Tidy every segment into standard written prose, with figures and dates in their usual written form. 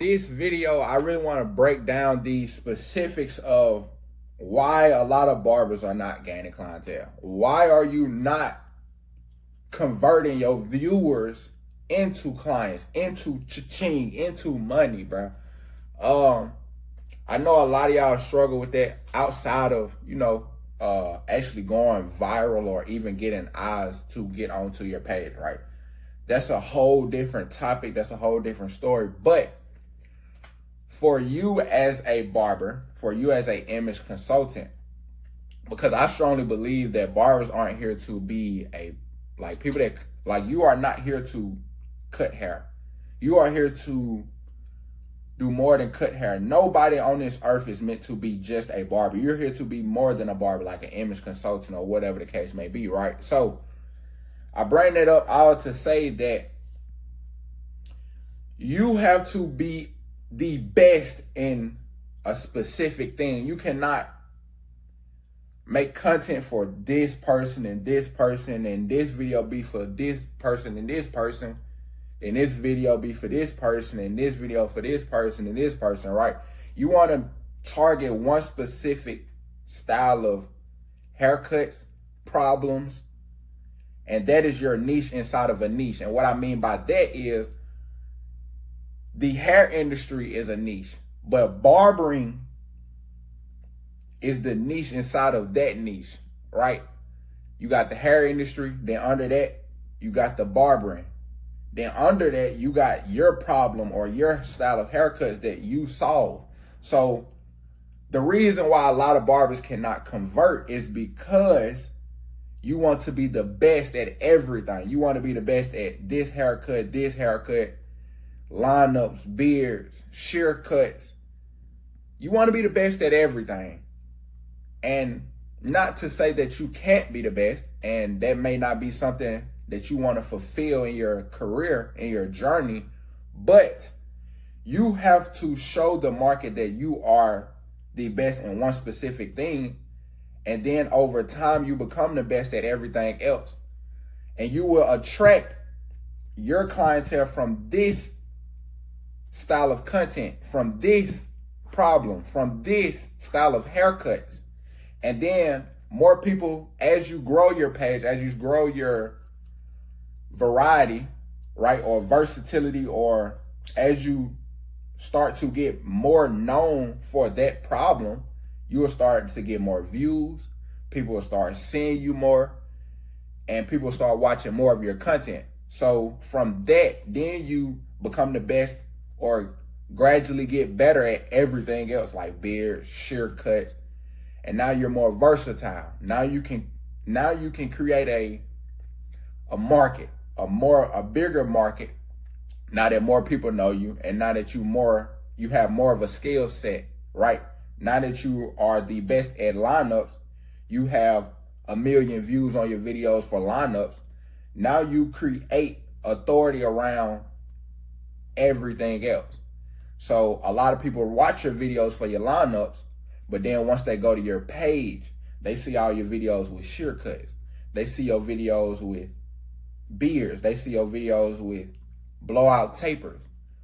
this video, I really want to break down the specifics of why a lot of barbers are not gaining clientele. Why are you not converting your viewers into clients, into cha-ching, into money, bro? I know a lot of y'all struggle with that outside of, actually going viral or even getting eyes to get onto your page, right? That's a whole different topic. That's a whole different story. But for you as a barber, for you as an image consultant, because I strongly believe that barbers aren't here to be people that, you are not here to cut hair. You are here to do more than cut hair. Nobody on this earth is meant to be just a barber. You're here to be more than a barber, like an image consultant or whatever the case may be, right? So I bring that up all to say that you have to be the best in a specific thing. You cannot make content for this person and this person, and this video be for this person and this person, and this video be for this person, and this video for this person and this person, right? You want to target one specific style of haircuts, problems, and that is your niche inside of a niche. And what I mean by that is the hair industry is a niche, but barbering is the niche inside of that niche, right? You got the hair industry, then under that, you got the barbering. Then under that, you got your problem or your style of haircuts that you solve. So the reason why a lot of barbers cannot convert is because you want to be the best at everything. You want to be the best at this haircut, lineups, beards, shear cuts. You want to be the best at everything. And not to say that you can't be the best, and that may not be something that you want to fulfill in your career, in your journey, but you have to show the market that you are the best in one specific thing. And then over time, you become the best at everything else. And you will attract your clientele from this style of content, from this problem, from this style of haircuts. And then more people, as you grow your page, as you grow your variety, right, or versatility, or as you start to get more known for that problem, you will start to get more views. People will start seeing you more, and people start watching more of your content. So from that, then you become the best or gradually get better at everything else, like beards, shear cuts, and now you're more versatile. Now you can create a market, a bigger market. Now that more people know you, and now that you have more of a skill set, right? Now that you are the best at lineups, you have 1 million views on your videos for lineups. Now you create authority around everything else. So a lot of people watch your videos for your lineups, but then once they go to your page, they see all your videos with shear cuts. They see your videos with beards. They see your videos with blowout tapers.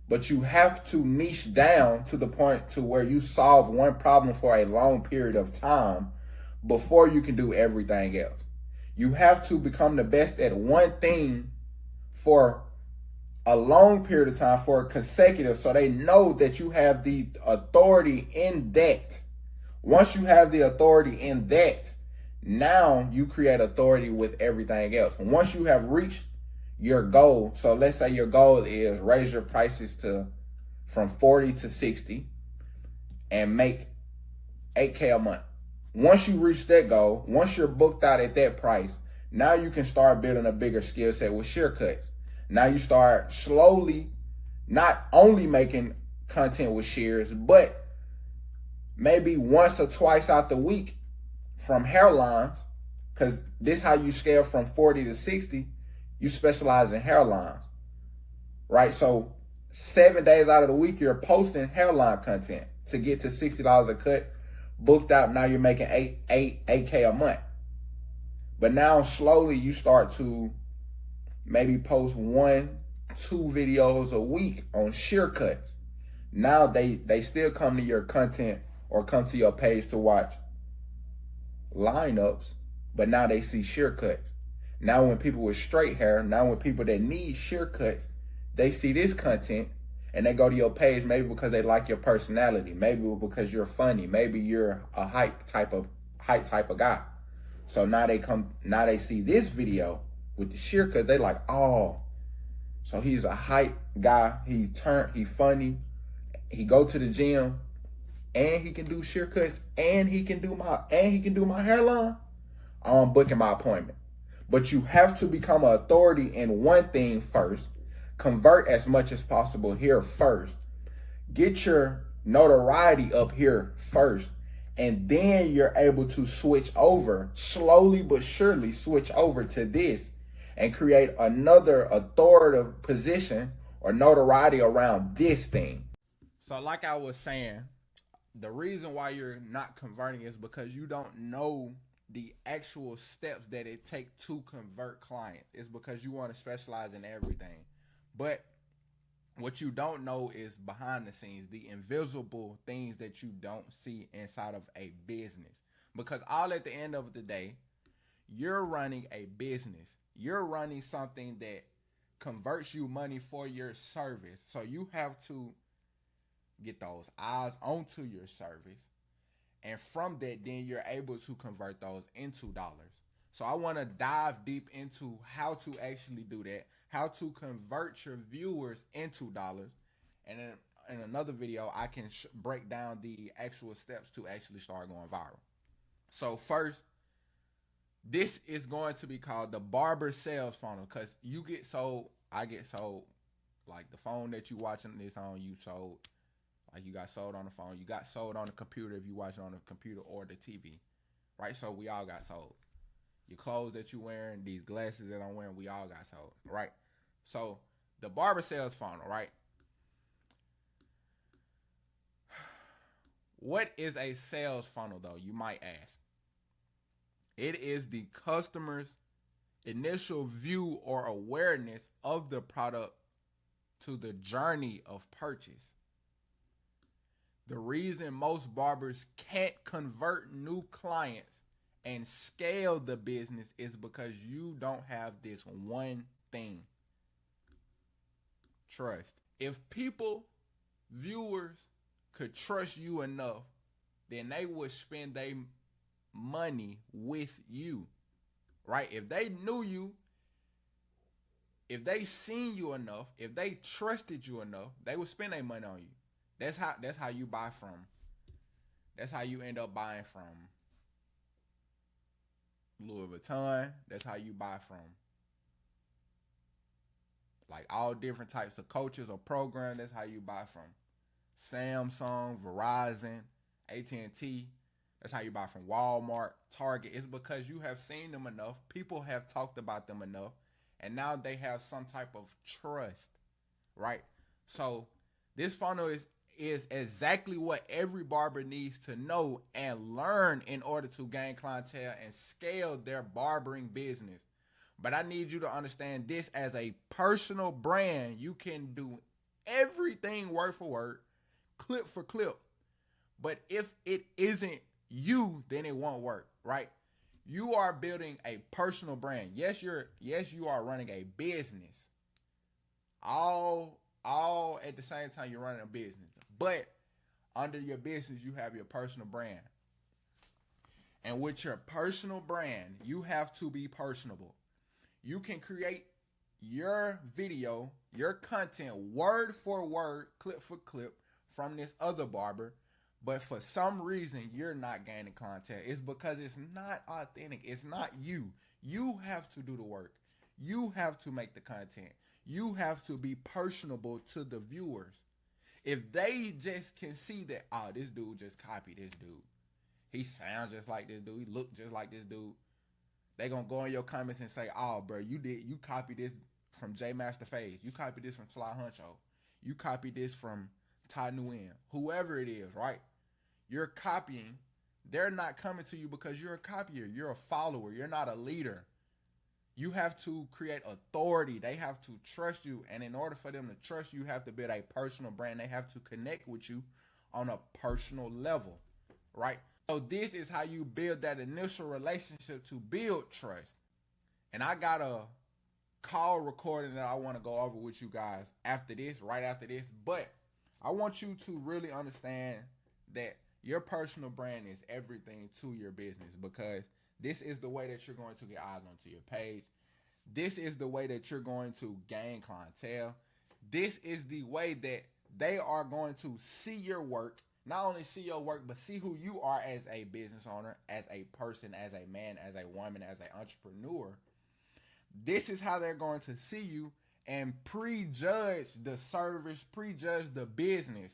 But you have to niche down to the point to where you solve one problem for a long period of time before you can do everything else. You have to become the best at one thing for a long period of time, for consecutive, so they know that you have the authority in that. Once you have the authority in that, now you create authority with everything else. Once you have reached your goal, so let's say your goal is raise your prices from 40 to 60 and make 8K a month. Once you reach that goal, once you're booked out at that price, now you can start building a bigger skill set with shear cuts. Now you start slowly not only making content with shears, but maybe once or twice out the week from hairlines, because this is how you scale from 40 to 60. You specialize in hairlines, right? So 7 days out of the week, you're posting hairline content to get to $60 a cut. Booked out, now you're making 8K a month. But now slowly you start to maybe post 1-2 videos a week on shear cuts. Now they still come to your content or come to your page to watch lineups, but now they see shear cuts. Now when people with straight hair, now when people that need shear cuts, they see this content and they go to your page maybe because they like your personality, maybe because you're funny, maybe you're a hype type of guy. So now they see this video with the shear cuts, they like, oh, so he's a hype guy, he funny, he go to the gym, and he can do shear cuts, and he can do my hairline. I'm booking my appointment. But you have to become an authority in one thing first. Convert as much as possible here first. Get your notoriety up here first. And then you're able to switch over, slowly but surely switch over to this and create another authoritative position or notoriety around this thing. So like I was saying, the reason why you're not converting is because you don't know the actual steps that it takes to convert clients. It's because you want to specialize in everything. But what you don't know is behind the scenes, the invisible things that you don't see inside of a business. Because all at the end of the day, you're running a business. You're running something that converts you money for your service. So you have to get those eyes onto your service. And from that, then you're able to convert those into dollars. So I want to dive deep into how to actually do that, how to convert your viewers into dollars. And in another video, I can break down the actual steps to actually start going viral. So first, this is going to be called the barber sales funnel, because I get sold, like the phone that you watching this on, you sold. Like you got sold on the phone, you got sold on the computer if you watch it on the computer or the TV, right? So we all got sold. Your clothes that you wearing, these glasses that I'm wearing, we all got sold, right? So the barber sales funnel, right? What is a sales funnel though, you might ask? It is the customer's initial view or awareness of the product to the journey of purchase. The reason most barbers can't convert new clients and scale the business is because you don't have this one thing: trust. If viewers could trust you enough, then they would spend their money with you, right? If they knew you, if they seen you enough, if they trusted you enough, they would spend their money on you. That's how you buy from. That's how you end up buying from Louis Vuitton. That's how you buy from like all different types of coaches or programs. That's how you buy from Samsung, Verizon, AT&T. That's how you buy from Walmart, Target. It's because you have seen them enough. People have talked about them enough. And now they have some type of trust, right? So this funnel is exactly what every barber needs to know and learn in order to gain clientele and scale their barbering business. But I need you to understand this as a personal brand. You can do everything word for word, clip for clip. But if it isn't you, then it won't work, right? You are building a personal brand. Yes, you are running a business. All at the same time you're running a business. But under your business, you have your personal brand. And with your personal brand, you have to be personable. You can create your video, your content, word for word, clip for clip from this other barber. But for some reason, you're not gaining clientele. It's because it's not authentic. It's not you. You have to do the work. You have to make the content. You have to be personable to the viewers. If they just can see that, oh, this dude just copied this dude. He sounds just like this dude. He look just like this dude. They gonna go in your comments and say, oh, bro, you copied this from J Master Phase. You copied this from Sly Huncho. You copied this from Ty Nguyen. Whoever it is, right? You're copying. They're not coming to you because you're a copier. You're a follower. You're not a leader. You have to create authority. They have to trust you. And in order for them to trust you, you have to build a personal brand. They have to connect with you on a personal level, right? So this is how you build that initial relationship to build trust. And I got a call recording that I want to go over with you guys after this, right after this. But I want you to really understand that your personal brand is everything to your business, because this is the way that you're going to get eyes onto your page. This is the way that you're going to gain clientele. This is the way that they are going to see your work. Not only see your work, but see who you are as a business owner, as a person, as a man, as a woman, as an entrepreneur. This is how they're going to see you and prejudge the service, prejudge the business.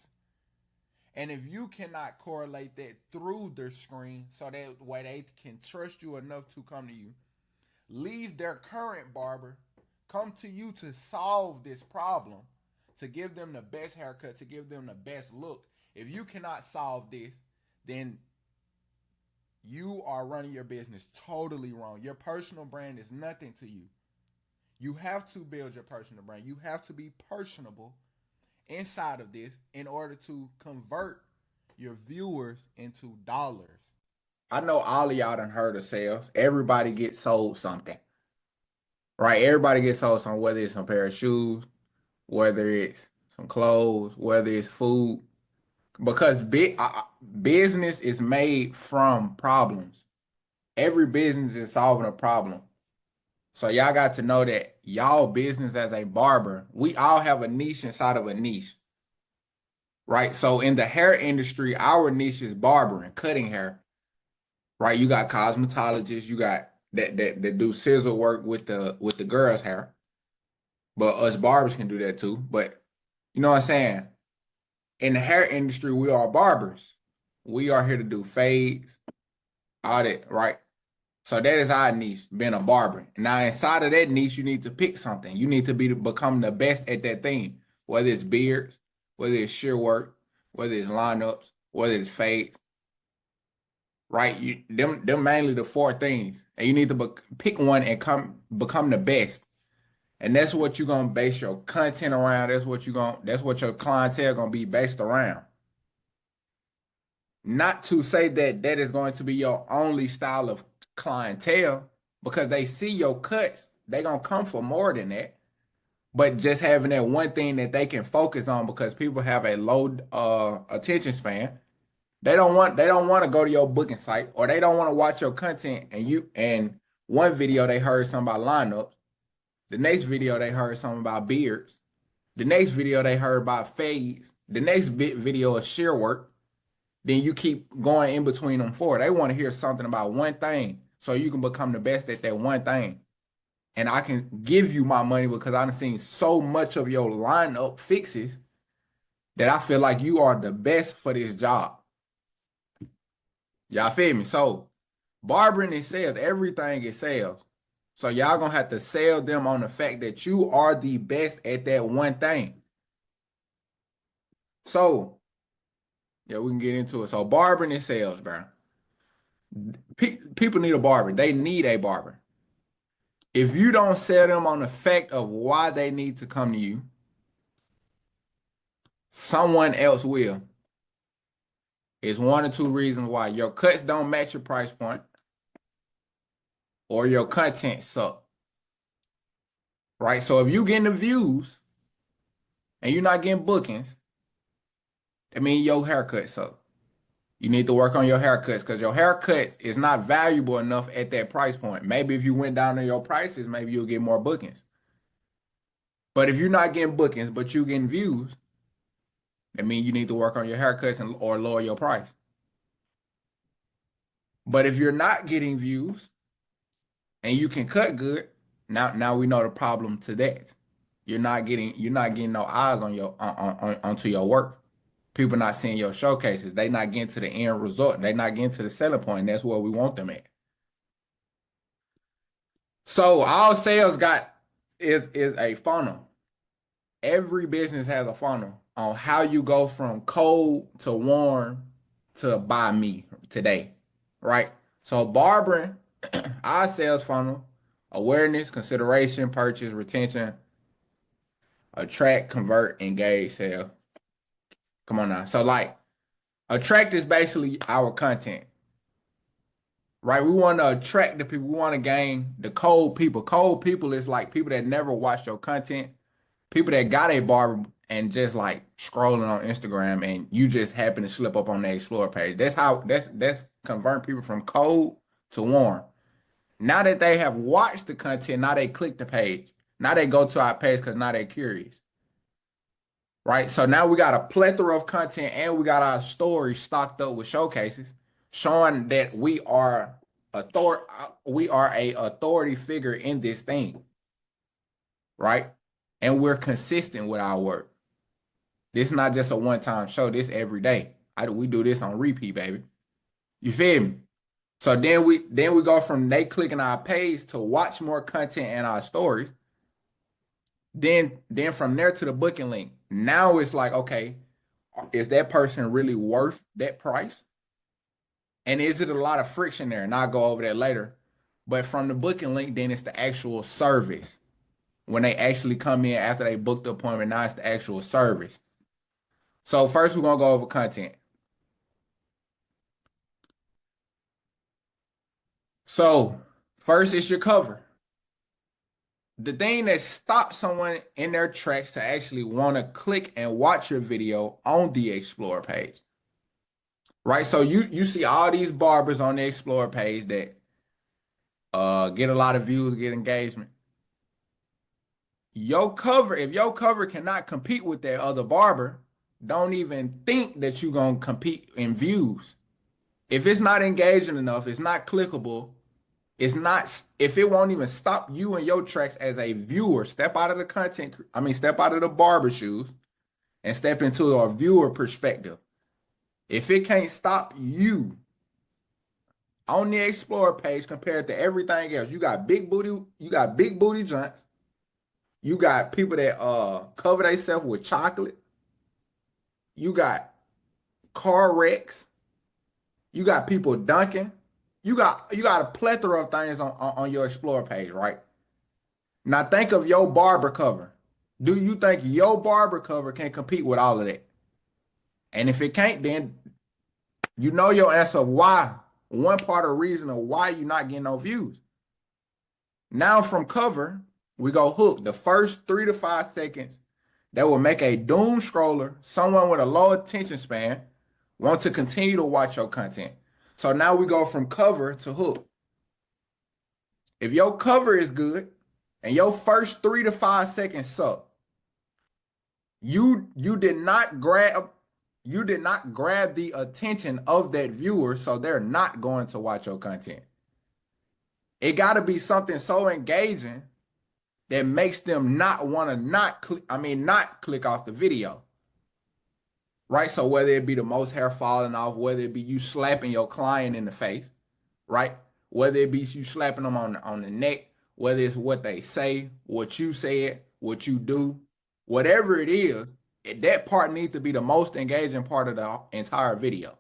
And if you cannot correlate that through their screen so that way they can trust you enough to come to you, leave their current barber, come to you to solve this problem, to give them the best haircut, to give them the best look. If you cannot solve this, then you are running your business totally wrong. Your personal brand is nothing to you. You have to build your personal brand. You have to be personable inside of this in order to convert your viewers into dollars. I know all of y'all done heard of sales. Everybody gets sold something, right? Everybody gets sold something, whether it's some pair of shoes, whether it's some clothes, whether it's food, because business is made from problems. Every business is solving a problem. So y'all got to know that y'all business as a barber, we all have a niche inside of a niche, right? So in the hair industry, our niche is barbering, cutting hair, right? You got cosmetologists, you got that do scissor work with the girls' hair, but us barbers can do that too. But you know what I'm saying? In the hair industry, we are barbers. We are here to do fades, all that, right? So that is our niche, being a barber. Now inside of that niche, you need to pick something. You need to become the best at that thing, whether it's beards, whether it's shear work, whether it's lineups, whether it's fades, right? Them mainly the four things, and you need to pick one and become the best. And that's what you're gonna base your content around. That's what your clientele gonna be based around. Not to say that that is going to be your only style of clientele, because they see your cuts, they gonna come for more than that. But just having that one thing that they can focus on, because people have a low attention span. They don't want to go to your booking site, or they don't want to watch your content, and one video they heard something about lineups, the next video they heard something about beards, the next video they heard about fades, the next video is shear work. Then you keep going in between them four. They want to hear something about one thing so you can become the best at that one thing. And I can give you my money because I've seen so much of your lineup fixes that I feel like you are the best for this job. Y'all feel me? So barbering is sales. Everything is sales. So y'all gonna have to sell them on the fact that you are the best at that one thing. So yeah, we can get into it. So barbering is sales, bro. People need a barber. They need a barber. If you don't sell them on the fact of why they need to come to you, someone else will. It's one or two reasons why. Your cuts don't match your price point, or your content suck. Right? So if you getting the views and you're not getting bookings, that means your haircut suck. You need to work on your haircuts, because your haircuts is not valuable enough at that price point. Maybe if you went down on your prices, maybe you'll get more bookings. But if you're not getting bookings, but you getting views, that means you need to work on your haircuts or lower your price. But if you're not getting views and you can cut good, now we know the problem to that. You're not getting no eyes on onto your work. People not seeing your showcases. They not getting to the end result. They not getting to the selling point. And that's where we want them at. So all sales is a funnel. Every business has a funnel on how you go from cold to warm to buy me today, right? So barbering, our sales funnel, Awareness, consideration, purchase, retention, attract, convert, engage, sell. Come on now. So like attract is basically our content, right? We want to attract the people. We want to gain the cold people. Cold people is like people that never watch your content, people that got a barber and just like scrolling on Instagram and you just happen to slip up on the explore page. That's converting people from cold to warm. Now that they have watched the content, now they click the page. Now they go to our page because now they're curious. Right? So now we got a plethora of content and we got our stories stocked up with showcases showing that we are a authority figure in this thing, right? And we're consistent with our work. This is not just a one-time show, this every day. We do this on repeat, baby. You feel me? So then we go from they clicking our page to watch more content and our stories. Then from there to the booking link. Now it's like, okay, is that person really worth that price? And is it a lot of friction there? And I'll go over that later. But from the booking link, then it's the actual service. When they actually come in after they booked the appointment, now it's the actual service. So first we're gonna go over content. So first is your cover. The thing that stops someone in their tracks to actually want to click and watch your video on the Explore page. Right? So you see all these barbers on the Explore page that get a lot of views, get engagement. If your cover cannot compete with that other barber, don't even think that you're gonna compete in views. If it's not engaging enough, it's not clickable, it's not, if it won't even stop you in your tracks as a viewer, step out of the step out of the barber shoes and step into a viewer perspective. If it can't stop you on the Explorer page compared to everything else, you got big booty joints. You got people that cover themselves with chocolate. You got car wrecks. You got people dunking. You got a plethora of things on your Explorer page, right? Now think of your barber cover. Do you think your barber cover can compete with all of that? And if it can't, then you know your answer of why. One part of the reason of why you're not getting no views. Now from cover, we go hook. The first 3 to 5 seconds that will make a doom scroller, someone with a low attention span, want to continue to watch your content. So now we go from cover to hook. If your cover is good and your first 3 to 5 seconds suck, you did not grab the attention of that viewer, so they're not going to watch your content. It got to be something so engaging that makes them not want to not click off the video. Right? So whether it be the most hair falling off, whether it be you slapping your client in the face, right? Whether it be you slapping them on the neck, whether it's what they say, what you said, what you do, whatever it is, that part needs to be the most engaging part of the entire video.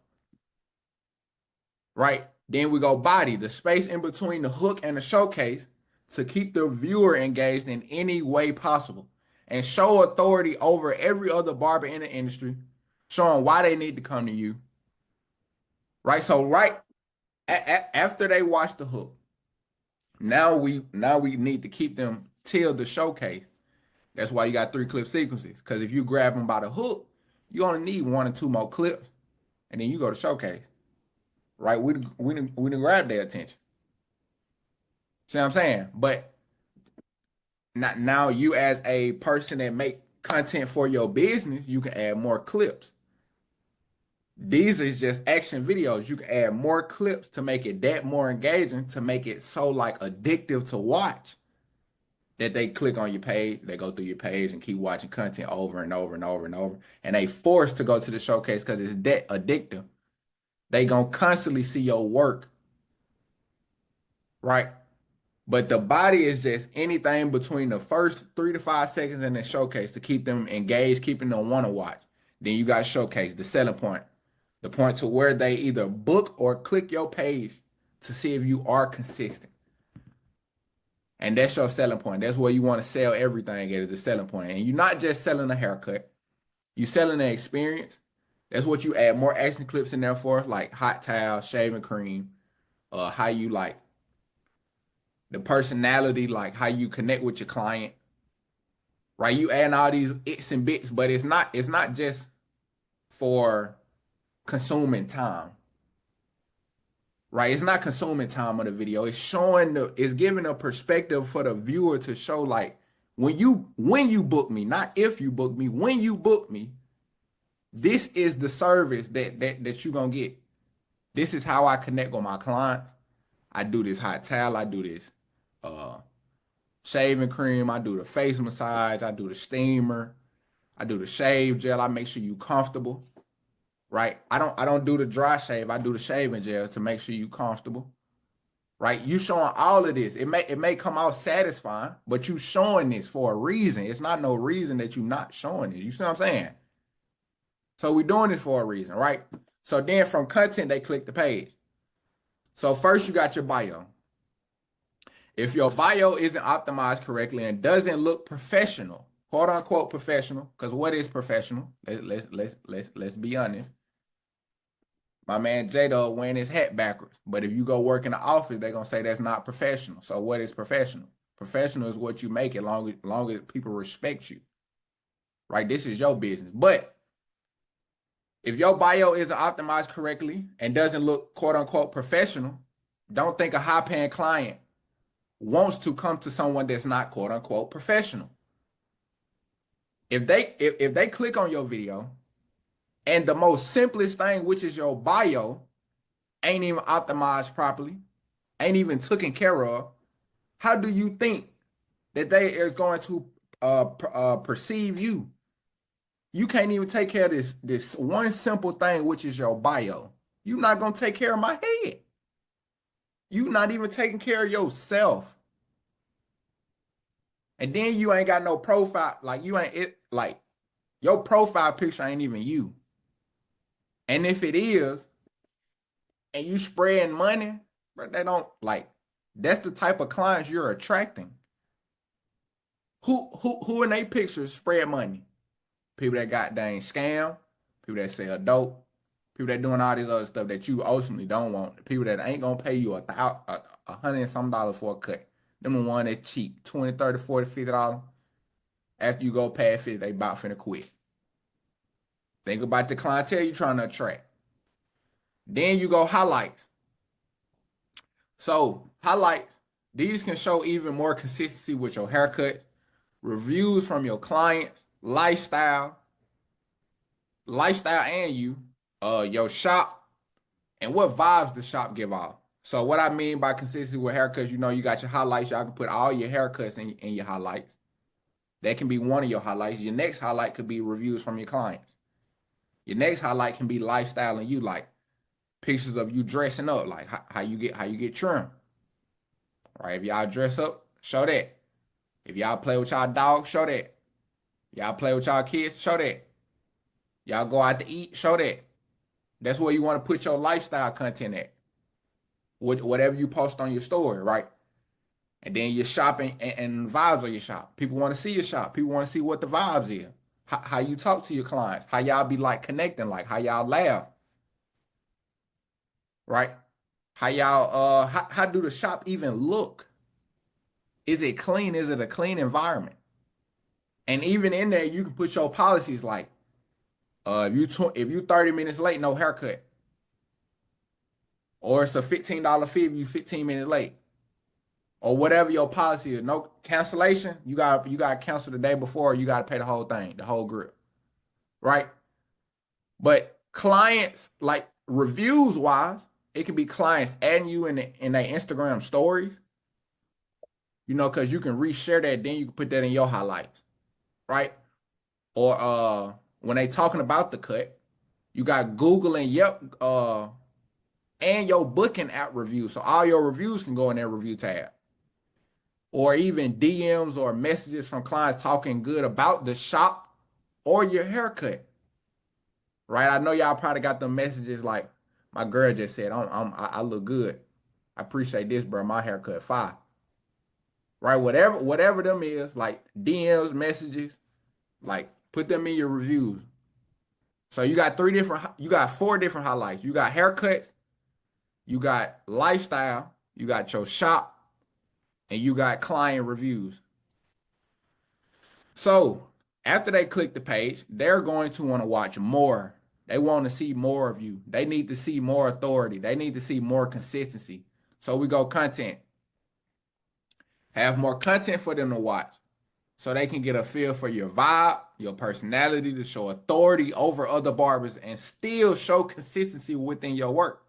Right? Then we go body, the space in between the hook and the showcase to keep the viewer engaged in any way possible and show authority over every other barber in the industry, showing why they need to come to you. Right? So after they watch the hook, now we need to keep them till the showcase. That's why you got 3 clip sequences. Because if you grab them by the hook, you only need 1 or 2 more clips, and then you go to showcase. Right? We didn't grab their attention. See what I'm saying? But now you as a person that make content for your business, you can add more clips. These is just action videos. You can add more clips to make it that more engaging, to make it so like addictive to watch that they click on your page, they go through your page and keep watching content over and over and over and over. And they forced to go to the showcase because it's that addictive. They gonna constantly see your work, right? But the body is just anything between the first 3 to 5 seconds in the showcase to keep them engaged, keeping them want to watch. Then you got showcase, the selling point. The point to where they either book or click your page to see if you are consistent. And that's your selling point. That's where you want to sell everything at, is the selling point. And you're not just selling a haircut. You're selling an experience. That's what you add more action clips in there for, like hot towel, shaving cream, how you like the personality, like how you connect with your client, right? You add all these its and bits, but it's not just for consuming time, right? It's not consuming time of the video. It's giving a perspective for the viewer to show, like, when you book me, not if you book me, when you book me, this is the service that you're gonna get. This is how I connect with my clients. I do this hot towel, I do this uh shaving cream, I do the face massage, I do the steamer, I do the shave gel, I make sure you comfortable, right? I don't do the dry shave, I do the shaving gel to make sure you comfortable. Right? You showing all of this. It may come out satisfying, but you showing this for a reason. It's not no reason that you not showing it. You see what I'm saying? So we doing it for a reason, right? So then from content, they click the page. So first you got your bio. If your bio isn't optimized correctly and doesn't look professional, quote unquote professional, because what is professional? Let's be honest. My man J-Dog wearing his hat backwards. But if you go work in the office, they're gonna say that's not professional. So what is professional? Professional is what you make it long as people respect you. Right? This is your business. But if your bio isn't optimized correctly and doesn't look quote unquote professional, don't think a high paying client wants to come to someone that's not quote unquote professional. If they click on your video and the most simplest thing, which is your bio, ain't even optimized properly, ain't even taken care of, how do you think that they is going to perceive you? You can't even take care of this one simple thing, which is your bio. You're not gonna take care of my head. You not even taking care of yourself. And then you ain't got no profile. Like you ain't it. Like your profile picture ain't even you. And if it is, and you spreading money, but they don't like. That's the type of clients you're attracting. Who in their pictures spread money? People that got dang scam, people that sell dope, people that doing all this other stuff that you ultimately don't want. People that ain't gonna pay you $100 and some dollars for a cut. Them the one that cheap, 20, 30, 40, $50. After you go past 50, they about finna quit. Think about the clientele you trying to attract. Then you go highlights. So highlights, these can show even more consistency with your haircut, reviews from your clients, lifestyle and your shop, and what vibes the shop give off. So what I mean by consistency with haircuts, you got your highlights. Y'all can put all your haircuts in your highlights. That can be one of your highlights. Your next highlight could be reviews from your clients. Your next highlight can be lifestyle and you, like pictures of you dressing up, like how you get trimmed. Right? If y'all dress up, show that. If y'all play with y'all dog, show that. Y'all play with y'all kids, show that. Y'all go out to eat, show that. That's where you want to put your lifestyle content at. Whatever you post on your story, right? And then your shopping and vibes of your shop. People want to see your shop. People want to see what the vibes is. How you talk to your clients. How y'all be like connecting, like how y'all laugh. Right? How y'all how do the shop even look? Is it clean? Is it a clean environment? And even in there, you can put your policies like if you 30 minutes late, no haircut. Or it's a $15 fee if you 15 minutes late. Or whatever your policy is. No cancellation, you got to cancel the day before, or you got to pay the whole thing, the whole grip. Right? But clients, like reviews wise, it could be clients adding you in their Instagram stories. Because you can reshare that, then you can put that in your highlights. Right? Or when they talking about the cut, you got Google and Yelp and your booking app review. So all your reviews can go in their review tab. Or even DMs or messages from clients talking good about the shop or your haircut. Right? I know y'all probably got them messages like my girl just said, I look good. I appreciate this, bro. My haircut fire. right? Whatever them is, like DMs, messages, like put them in your reviews. So you got four different highlights. You got haircuts, you got lifestyle, you got your shop, and you got client reviews. So after they click the page, they're going to want to watch more. They want to see more of you. They need to see more authority. They need to see more consistency. So we go content. Have more content for them to watch so they can get a feel for your vibe, your personality, to show authority over other barbers and still show consistency within your work.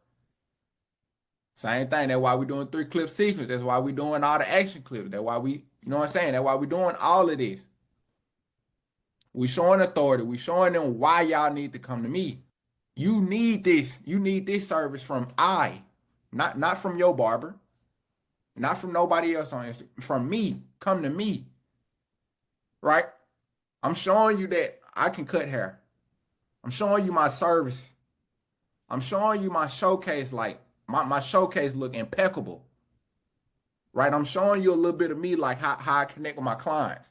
Same thing. That's why we're doing 3-clip sequence. That's why we're doing all the action clips. That's why you know what I'm saying? That's why we're doing all of this. We showing authority. We showing them why y'all need to come to me. You need this. You need this service from not from your barber, not from nobody else on Instagram. From me. Come to me. Right? I'm showing you that I can cut hair. I'm showing you my service. I'm showing you my showcase, like my showcase look impeccable. Right? I'm showing you a little bit of me, like how I connect with my clients.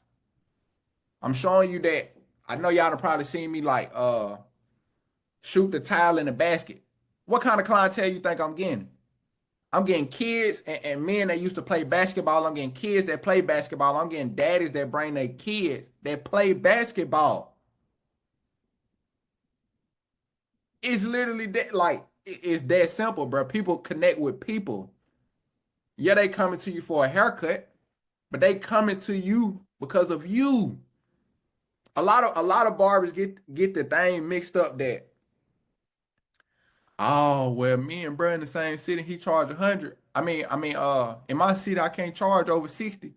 I'm showing you that I know y'all have probably seen me like shoot the tile in the basket. What kind of clientele you think I'm getting? I'm getting kids and men that used to play basketball. I'm getting kids that play basketball. I'm getting daddies that bring their kids that play basketball. It's literally that, like, it's that simple, bro. People connect with people. Yeah, they coming to you for a haircut, but they coming to you because of you. A lot of barbers get the thing mixed up that, oh, well, me and bro in the same city, he charged 100. In my city, I can't charge over 60.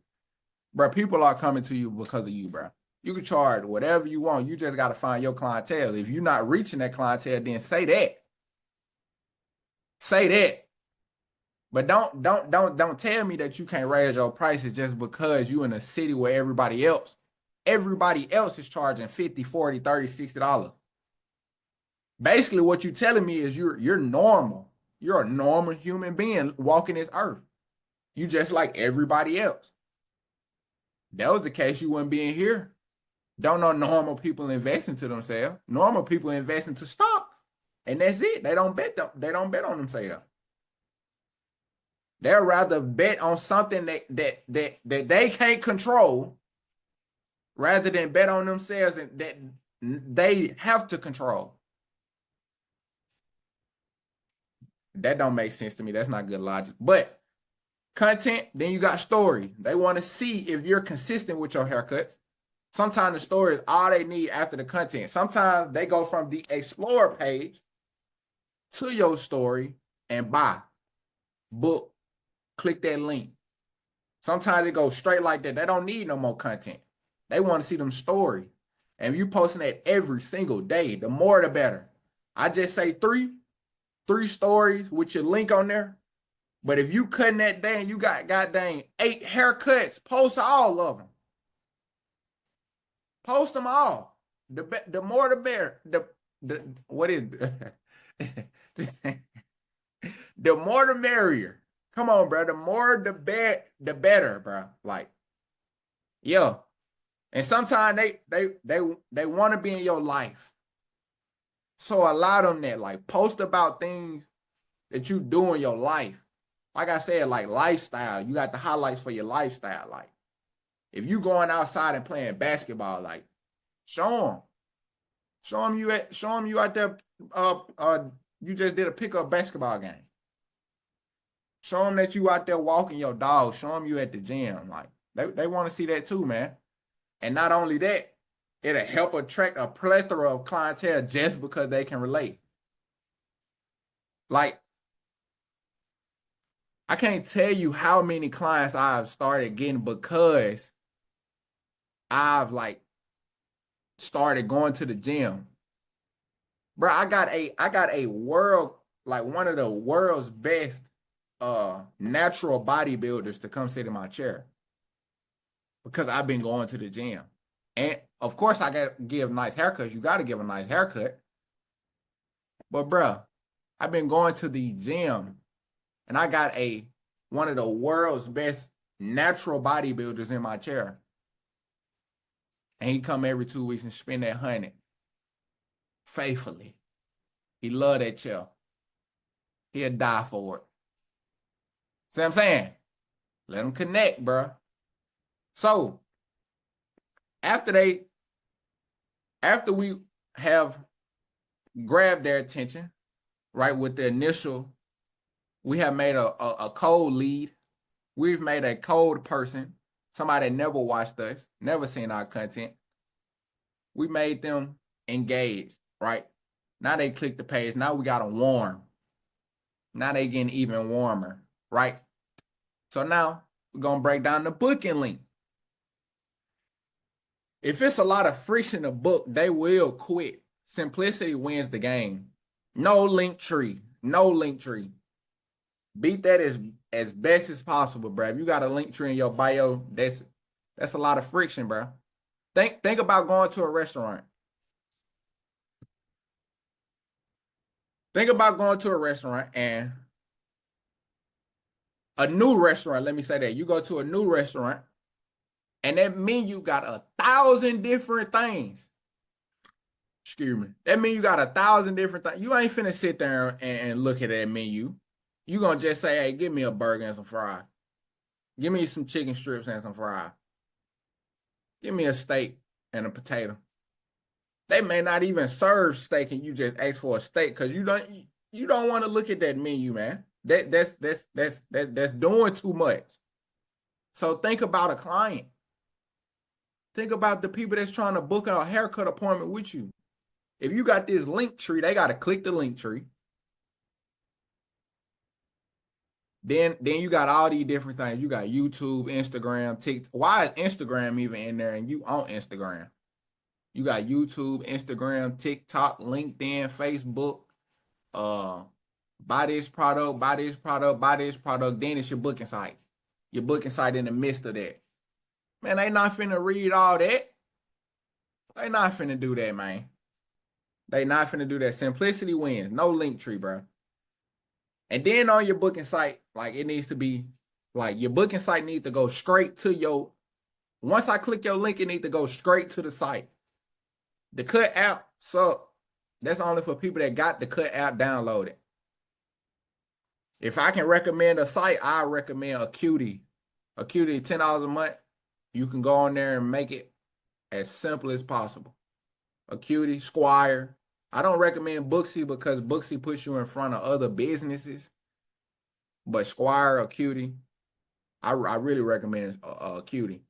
Bro, people are coming to you because of you, bro. You can charge whatever you want. You just got to find your clientele. If you're not reaching that clientele, then say that. Say that. But don't tell me that you can't raise your prices just because you in a city where everybody else is charging 50, 40, 30, $60. Basically, what you're telling me is you're normal. You're a normal human being walking this earth. You just like everybody else. That was the case, you wouldn't be in here. Don't know normal people invest into themselves. Normal people invest into stocks. And that's it. They don't bet on themselves. They'd rather bet on something that they can't control rather than bet on themselves and that they have to control. That don't make sense to me. That's not good logic. But content, then you got story. They want to see if you're consistent with your haircuts. Sometimes the story is all they need after the content. Sometimes they go from the explore page to your story and buy, book, click that link. Sometimes it goes straight like that. They don't need no more content. They want to see them story. And if you posting that every single day, the more the better. I just say three stories with your link on there. But if you cutting that day and you got goddamn 8 haircuts, post all of them. Post them all. The more the better. What is the more the merrier. Come on, bro. The more the better, bro. Like, yeah. And sometimes they want to be in your life. So allow them that. Like, post about things that you do in your life. Like I said, like lifestyle. You got the highlights for your lifestyle. Like, if you going outside and playing basketball, like, show them. Show them you out there. You just did a pickup basketball game. Show them that you out there walking your dog. Show them you at the gym. Like, they want to see that too, man. And not only that, it'll help attract a plethora of clientele just because they can relate. Like, I can't tell you how many clients I've started getting because I've like started going to the gym. Bro, I got a world, like one of the world's best natural bodybuilders to come sit in my chair because I've been going to the gym. And of course I got to give nice haircuts. You got to give a nice haircut. But bro, I've been going to the gym and I got one of the world's best natural bodybuilders in my chair. And he come every 2 weeks and spend that 100 faithfully. He love that chair. He'll die for it. See what I'm saying? Let them connect, bro. So after we have grabbed their attention, right, with the initial, we have made a cold lead. We've made a cold person, somebody that never watched us, never seen our content. We made them engaged, right? Now they click the page. Now we got them warm. Now they getting even warmer, right? So now we're going to break down the booking link. If it's a lot of friction to book, they will quit. Simplicity wins the game. No link tree. No link tree. Beat that as best as possible, bro. If you got a link tree in your bio, that's a lot of friction, bro. Think about going to a restaurant. Think about going to a restaurant and a new restaurant. Let me say that. You go to a new restaurant and that menu got 1,000 different things. Excuse me. That means you got 1,000 different things. You ain't finna sit there and look at that menu. You gonna just say, hey, give me a burger and some fries. Give me some chicken strips and some fries. Give me a steak and a potato. They may not even serve steak and you just ask for a steak because you don't want to look at that menu, man. That's doing too much. So think about a client. Think about the people that's trying to book a haircut appointment with you. If you got this link tree, they got to click the link tree. Then you got all these different things. You got YouTube, Instagram, TikTok. Why is Instagram even in there and you on Instagram? You got YouTube, Instagram, TikTok, LinkedIn, Facebook. Buy this product, buy this product, buy this product. Then it's your booking site. Your booking site in the midst of that. Man, they not finna read all that. They not finna do that, man. They not finna do that. Simplicity wins. No link tree, bro. And then on your booking site, like it needs to be, like your booking site needs to go straight to your, once I click your link, it needs to go straight to the site. The Cut app, so that's only for people that got the Cut app downloaded. If I can recommend a site, I recommend Acuity. Acuity, $10 a month. You can go on there and make it as simple as possible. Acuity, Squire. I don't recommend Booksy because Booksy puts you in front of other businesses. But Squire, Acuity, I really recommend Acuity.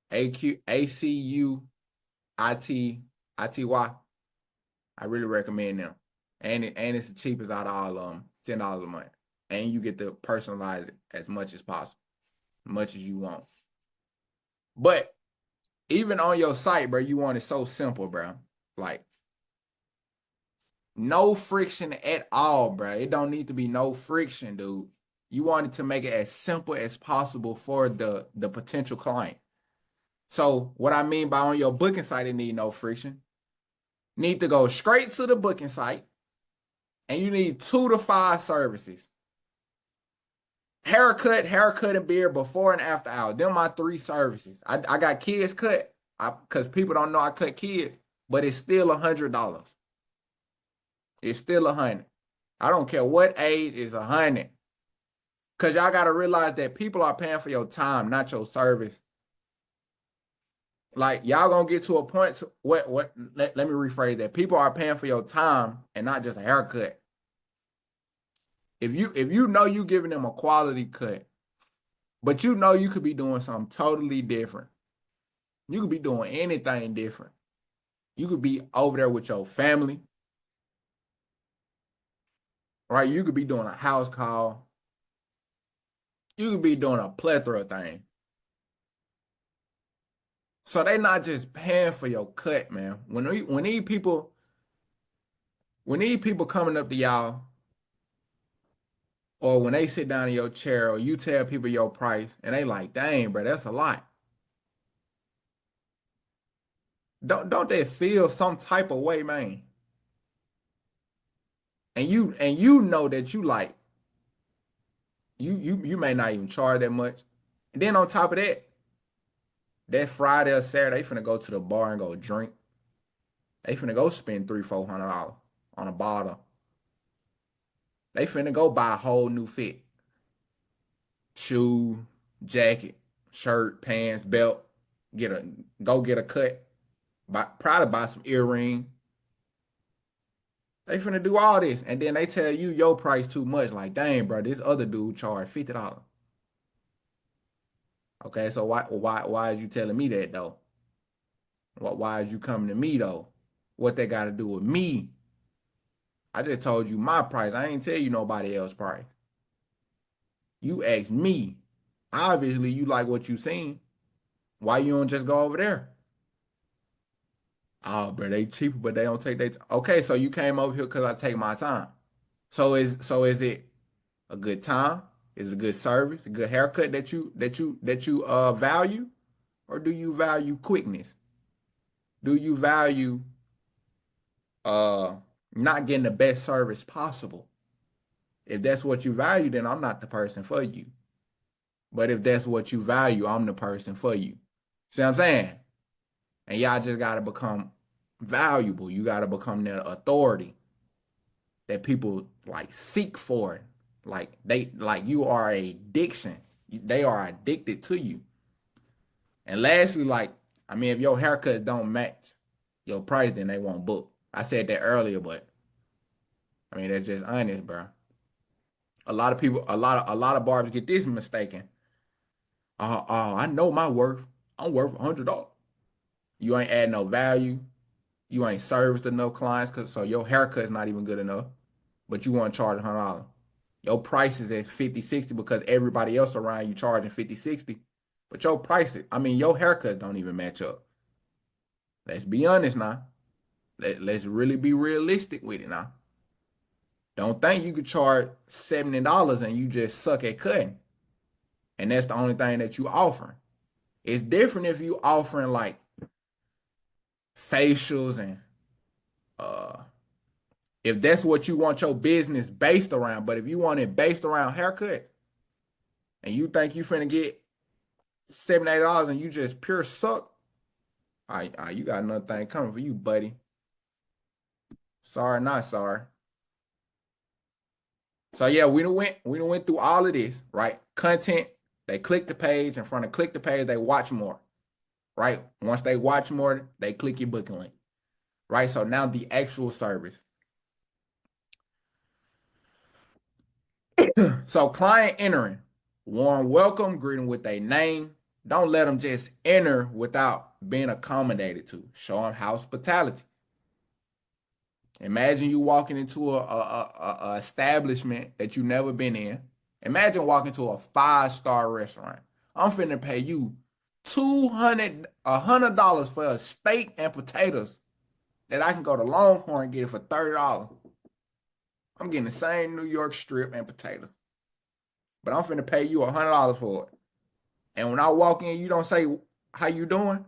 ACUITY. I really recommend them. And it's the cheapest out of all of them, $10 a month. And you get to personalize it as much as possible, as much as you want. But even on your site, bro, you want it so simple, bro. Like, no friction at all, bro. It don't need to be no friction, dude. You want it to make it as simple as possible for the potential client. So what I mean by on your booking site, it need no friction. Need to go straight to the booking site. And you need 2 to 5 services. Haircut, and beard before and after hours. Them my 3 services. I got kids cut. Because people don't know I cut kids. But it's still $100. It's still $100. I don't care what age, it's $100. Because y'all got to realize that people are paying for your time, not your service. Like, y'all going to get to a point. Let me rephrase that. People are paying for your time and not just a haircut. If you know you giving them a quality cut, but you know you could be doing something totally different. You could be doing anything different. You could be over there with your family. Right? You could be doing a house call. You could be doing a plethora of things. So they not just paying for your cut, man. When these people coming up to y'all, or when they sit down in your chair, or you tell people your price, and they like, dang, bro, that's a lot. Don't they feel some type of way, man? And you know that you like, You may not even charge that much. And then on top of that, that Friday or Saturday, they finna go to the bar and go drink. They finna go spend $300-400 on a bottle. They finna go buy a whole new fit. Shoe, jacket, shirt, pants, belt, get a cut, probably buy some earring. They finna do all this, and then they tell you your price too much. Like, dang, bro, this other dude charged $50. Okay, so why is you telling me that though? Why is you coming to me though? What they got to do with me? I just told you my price. I ain't tell you nobody else's price. You asked me. Obviously, you like what you seen. Why you don't just go over there? Oh, bro, they cheaper, but they don't take their time. Okay, so you came over here because I take my time. So is it a good time? Is it a good service? A good haircut that you value? Or do you value quickness? Do you value uh not getting the best service possible? If that's what you value, then I'm not the person for you. But if that's what you value, I'm the person for you. See what I'm saying? And y'all just gotta become valuable. You gotta become that authority that people like seek for. Like you are a addiction. They are addicted to you. And lastly, like, I mean, if your haircuts don't match your price, then they won't book. I said that earlier, but I mean that's just honest, bro. A lot of people, a lot of barbers get this mistaken. I know my worth. I'm worth $100. You ain't add no value. You ain't serviced enough clients, so your haircut's not even good enough. But you want to charge $100. Your price is at 50, 60 because everybody else around you charging 50, 60. But your prices, I mean, your haircuts don't even match up. Let's be honest now. Let's really be realistic with it now. Don't think you could charge $70 and you just suck at cutting. And that's the only thing that you offering. It's different if you offering like facials and uh if that's what you want your business based around. But if you want it based around haircut and you think you finna get $78 and you just pure suck, you got another thing coming for you, buddy. Sorry, not sorry. So yeah, we done went through all of this, right? Content, they click the page, in front of click the page, they watch more, right? Once they watch more, they click your booking link, right? So now the actual service. So client entering, warm welcome, greeting with a name. Don't let them just enter without being accommodated to. Show them hospitality. Imagine you walking into a establishment that you never been in. Imagine walking to a 5-star restaurant. I'm finna pay you $100 for a steak and potatoes that I can go to Longhorn and get it for $30. I'm getting the same New York strip and potato, but I'm finna pay you $100 for it. And when I walk in, you don't say how you doing.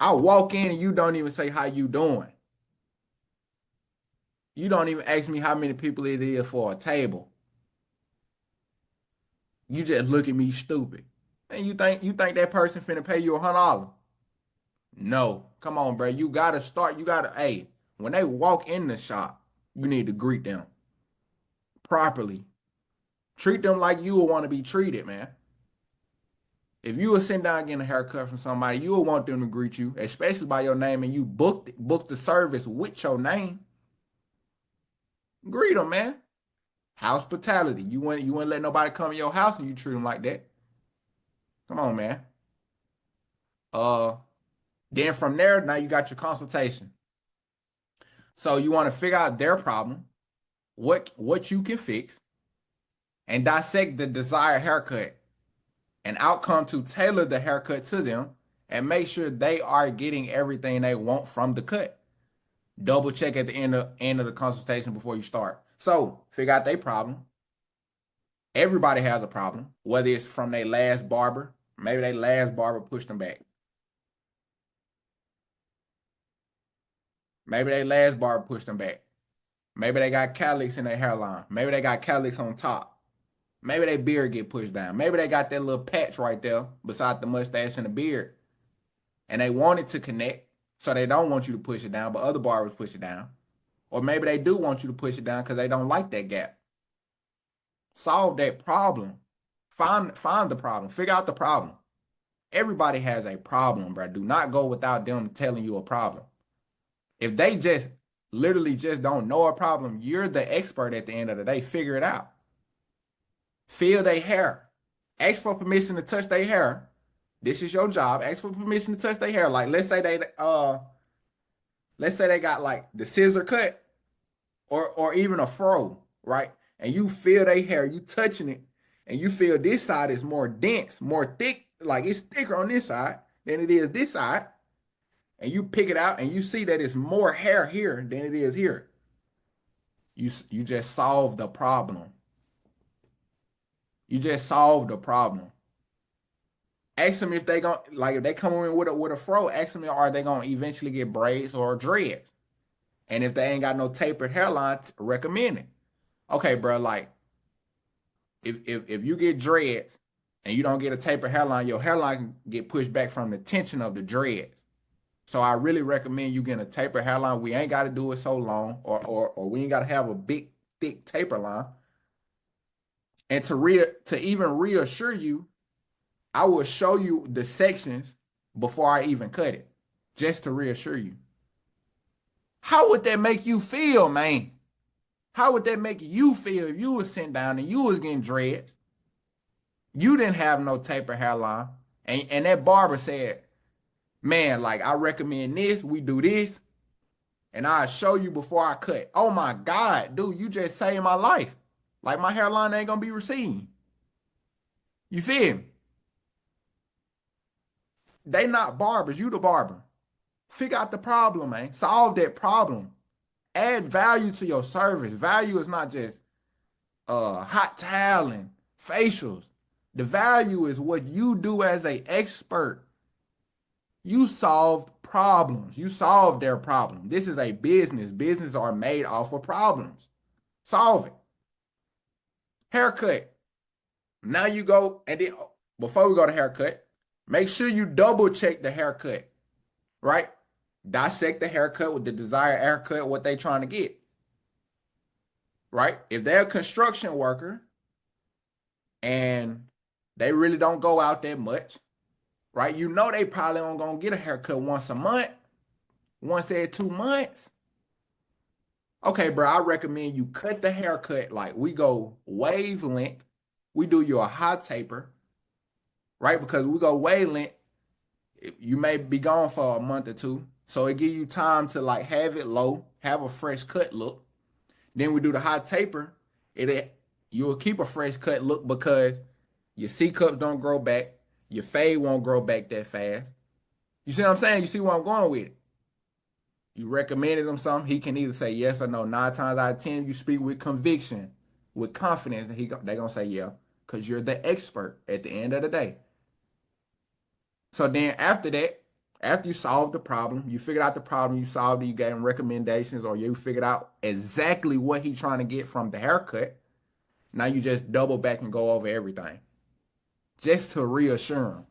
I walk in and you don't even say how you doing. You don't even ask me how many people it is for a table. You just look at me stupid. And you think that person finna pay you $100? No. Come on, bro. You gotta start. Hey, when they walk in the shop, you need to greet them properly. Treat them like you would want to be treated, man. If you were sitting down getting a haircut from somebody, you would want them to greet you, especially by your name, and you booked the service with your name. Greet them, man. Hospitality. You wouldn't let nobody come in your house and you treat them like that. Come on, man. Uh, then from there, now you got your consultation. So you want to figure out their problem, what you can fix, and dissect the desired haircut and outcome to tailor the haircut to them and make sure they are getting everything they want from the cut. Double check at the end of the consultation before you start. So figure out their problem. Everybody has a problem, whether it's from their last barber, maybe their last barber pushed them back. Maybe their last barber pushed them back. Maybe they got calyx in their hairline. Maybe they got calyx on top. Maybe their beard get pushed down. Maybe they got that little patch right there beside the mustache and the beard. And they want it to connect, so they don't want you to push it down, but other barbers push it down. Or maybe they do want you to push it down because they don't like that gap. Solve that problem. Find the problem. Figure out the problem. Everybody has a problem, bro. Do not go without them telling you a problem. If they just literally just don't know a problem, you're the expert at the end of the day. Figure it out. Feel their hair. Ask for permission to touch their hair. This is your job. Ask for permission to touch their hair. Like let's say they got like the scissor cut or even a fro, right? And you feel their hair, you touching it, and you feel this side is more dense, more thick, like it's thicker on this side than it is this side. And you pick it out and you see that it's more hair here than it is here. You just solved the problem. You just solved the problem. Ask them if they gonna like if they come in with a fro, ask them are they gonna eventually get braids or dreads. And if they ain't got no tapered hairline, recommend it. Okay, bro, like if you get dreads and you don't get a tapered hairline, your hairline can get pushed back from the tension of the dreads. So I really recommend you getting a tapered hairline. We ain't got to do it so long, or we ain't got to have a big, thick taper line. And to even reassure you, I will show you the sections before I even cut it, just to reassure you. How would that make you feel, man? How would that make you feel if you was sitting down and you was getting dreads? You didn't have no taper hairline, and that barber said, man, like I recommend this, we do this, and I'll show you before I cut. Oh my God, dude, you just saved my life. Like my hairline ain't gonna be receding. You feel me? They not barbers, you the barber. Figure out the problem, man. Solve that problem. Add value to your service. Value is not just hot towel and facials. The value is what you do as an expert. You solved problems. You solved their problem. This is a business. Businesses are made off of problems. Solve it. Haircut. Now you go, and then before we go to haircut, make sure you double check the haircut, right? Dissect the haircut with the desired haircut, what they trying to get, right? If they're a construction worker and they really don't go out that much, right? You know they probably only gonna get a haircut once a month, once every 2 months. Okay, bro, I recommend you cut the haircut like we go wavelength. We do you a hot taper, right? Because we go wavelength, you may be gone for a month or two. So it give you time to like have it low, have a fresh cut look. Then we do the hot taper. You'll keep a fresh cut look because your C cups don't grow back. Your fade won't grow back that fast. You see what I'm saying? You see where I'm going with it? You recommended him something, he can either say yes or no. 9 times out of 10, you speak with conviction, with confidence, and they're going to say yeah, because you're the expert at the end of the day. So then after that, after you solve the problem, you figured out the problem, you solved it, you gave him recommendations, or you figured out exactly what he's trying to get from the haircut. Now you just double back and go over everything. Just to reassure him.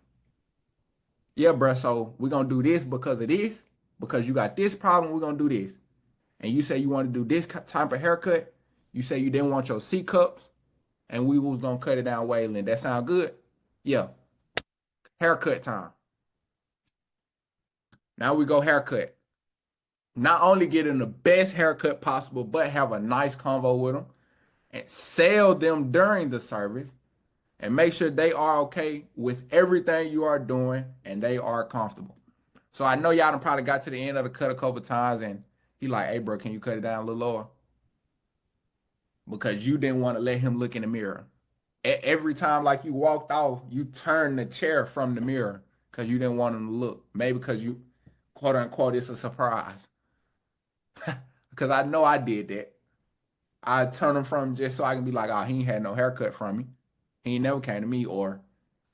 Yeah, bro, so we're going to do this because of this. Because you got this problem, we're going to do this. And you say you want to do this type of haircut. You say you didn't want your C cups. And we was going to cut it down wavelength. That sound good? Yeah. Haircut time. Now we go haircut. Not only get them the best haircut possible, but have a nice convo with them. And sell them during the service. And make sure they are okay with everything you are doing. And they are comfortable. So I know y'all done probably got to the end of the cut a couple times and he like, hey, bro, can you cut it down a little lower? Because you didn't want to let him look in the mirror. Every time like you walked off, you turned the chair from the mirror because you didn't want him to look. Maybe because you, quote unquote, it's a surprise. Because I know I did that. I turn him from just so I can be like, oh, he ain't had no haircut from me. He ain't never came to me, or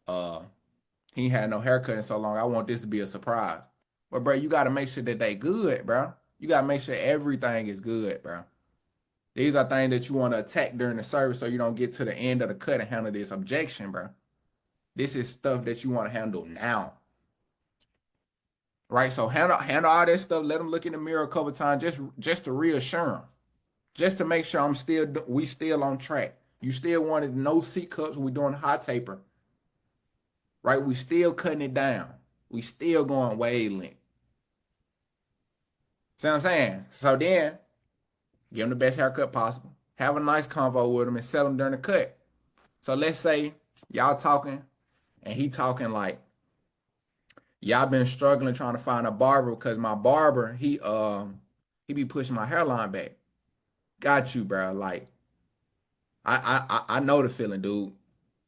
he ain't had no haircut in so long. I want this to be a surprise. But, bro, you got to make sure that they good, bro. You got to make sure everything is good, bro. These are things that you want to attack during the service so you don't get to the end of the cut and handle this objection, bro. This is stuff that you want to handle now. Right? So handle all that stuff. Let them look in the mirror a couple times just to reassure them. Just to make sure we still on track. You still wanted no C cups when we doing hot taper. Right? We still cutting it down. We still going wavelength. See what I'm saying? So then, give them the best haircut possible. Have a nice convo with them and sell them during the cut. So let's say y'all talking and he talking like, y'all been struggling trying to find a barber because my barber, he be pushing my hairline back. Got you, bro. Like, I know the feeling, dude.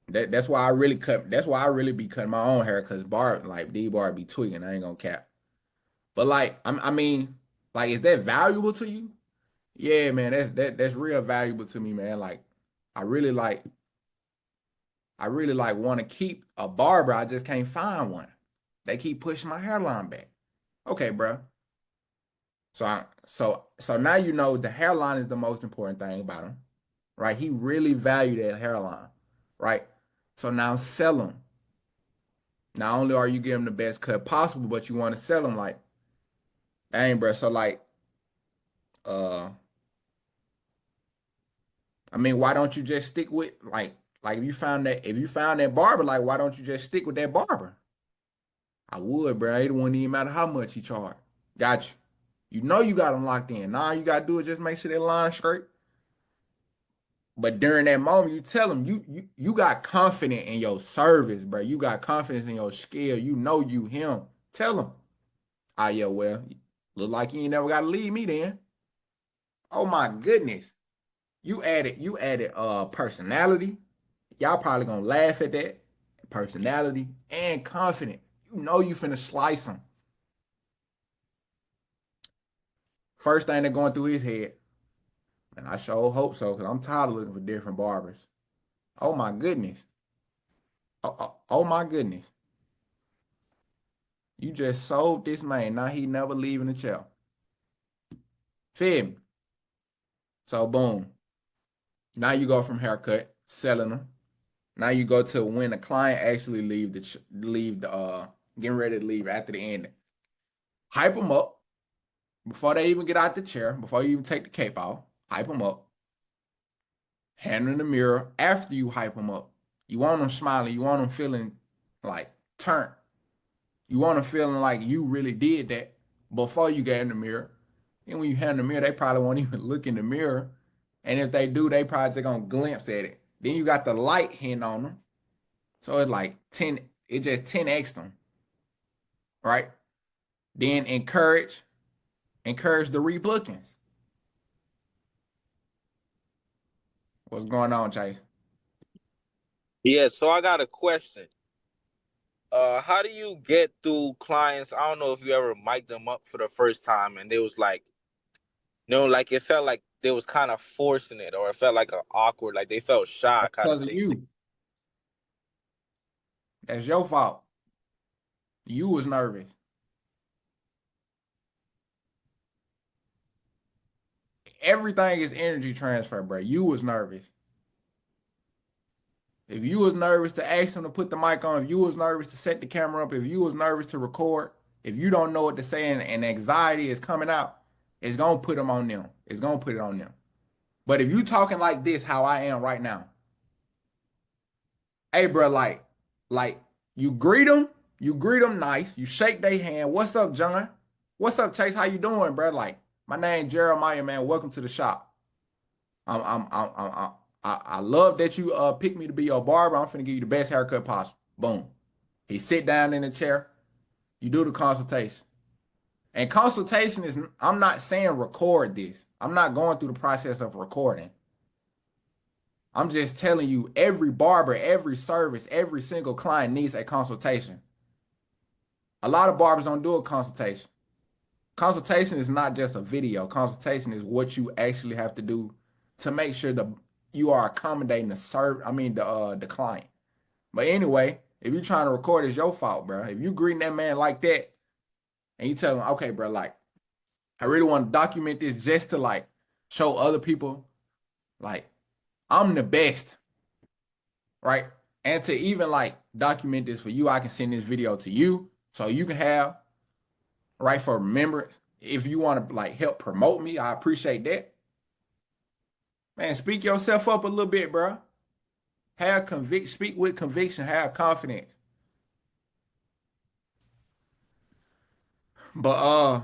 That's why I really cut. That's why I really be cutting my own hair because D-bar be tweaking. I ain't gonna cap. But like, I mean, like, is that valuable to you? Yeah, man. That's real valuable to me, man. Like, I really like, want to keep a barber. I just can't find one. They keep pushing my hairline back. Okay, bro. So now you know the hairline is the most important thing about him, right? He really valued that hairline, right? So now sell him. Not only are you giving him the best cut possible, but you want to sell him like, dang, bro. So like, I mean, why don't you just stick with like if you found that barber, like why don't you just stick with that barber? I would, bro. It wouldn't even matter how much he charged. Got you. You know you got him locked in. Now you gotta do is just make sure that line straight. But during that moment, you tell him you got confidence in your service, bro. You got confidence in your skill. You know you him. Tell him. Ah, yeah, well, look like you ain't never gotta leave me then. Oh my goodness. You added personality. Y'all probably gonna laugh at that. Personality and confident. You know you finna slice him. First thing that going through his head, and I sure hope so, because I'm tired of looking for different barbers. Oh my goodness. Oh my goodness. You just sold this man. Now he never leaving the chair. Feel me? So boom. Now you go from haircut, selling them. Now you go to when the client actually getting ready to leave after the ending. Hype them up before they even get out the chair, before you even take the cape off. Hype them up. Hand in the mirror after you hype them up. You want them smiling. You want them feeling like turned. You want them feeling like you really did that before you get in the mirror. And when you hand in the mirror, they probably won't even look in the mirror. And if they do, they probably just gonna glimpse at it. Then you got the light hitting on them. So it's like 10, it just 10x them. Right? Then encourage the rebookings. What's going on, Chase? Yeah, so I got a question. How do you get through clients? I don't know if you ever mic'd them up for the first time and they was like, like it felt like they was kind of forcing it, or it felt like awkward, like they felt shy kind of Because of thing. you. That's your fault. You was nervous. Everything is energy transfer, bro. You was nervous. If you was nervous to ask them to put the mic on, if you was nervous to set the camera up, if you was nervous to record, if you don't know what to say and anxiety is coming out, it's gonna put them on them. It's gonna put it on them. But if you talking like this, how I am right now, hey, bro, like you greet them nice, you shake their hand. What's up, John? What's up, Chase? How you doing, bro? Like, my name Jeremiah, man. Welcome to the shop. I'm I love that you picked me to be your barber. I'm finna give you the best haircut possible. Boom. He sit down in the chair. You do the consultation. And consultation is, I'm not saying record this. I'm not going through the process of recording. I'm just telling you, every barber, every service, every single client needs a consultation. A lot of barbers don't do a consultation. Consultation is not just a video. Consultation is what you actually have to do to make sure you are accommodating the client. But anyway, if you're trying to record, it's your fault, bro. If you greeting that man like that and you tell him, okay, bro, like, I really want to document this just to like show other people Like, I'm the best, right? And to even like document this for you, I can send this video to you so you can have, right, for remembrance. If you want to like help promote me, I appreciate that. Man, speak yourself up a little bit, bro. Speak with conviction, have confidence. But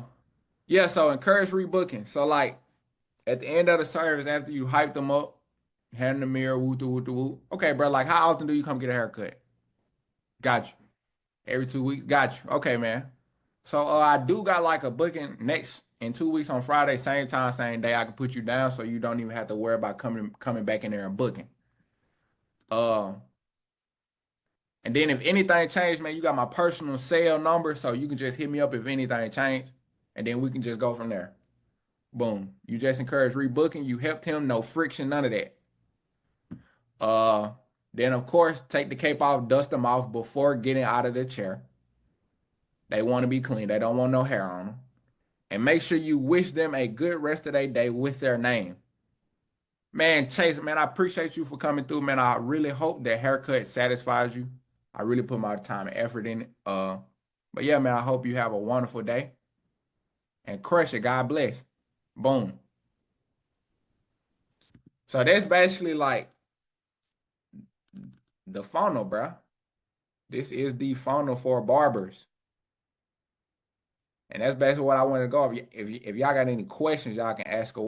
yeah, so encourage rebooking. So like at the end of the service, after you hype them up, hand in the mirror, woo woo woo. Okay, bro, like how often do you come get a haircut? Got you. Every 2 weeks? Got you. Okay, man. So I do got like a booking next in 2 weeks on Friday, same time, same day. I can put you down so you don't even have to worry about coming back in there and booking. Uh, and then if anything changed, man, you got my personal cell number, so you can just hit me up if anything changed, and then we can just go from there. Boom. You just encourage rebooking. You helped him, no friction, none of that. Uh, then of course, take the cape off, dust them off before getting out of the chair. They want to be clean. They don't want no hair on them. And make sure you wish them a good rest of their day with their name. Man, Chase, man, I appreciate you for coming through, man. I really hope that haircut satisfies you. I really put my time and effort in it. But yeah, man, I hope you have a wonderful day and crush it. God bless. Boom. So that's basically like the funnel, bro. This is the funnel for barbers. And that's basically what I want to go. If y'all got any questions, y'all can ask away.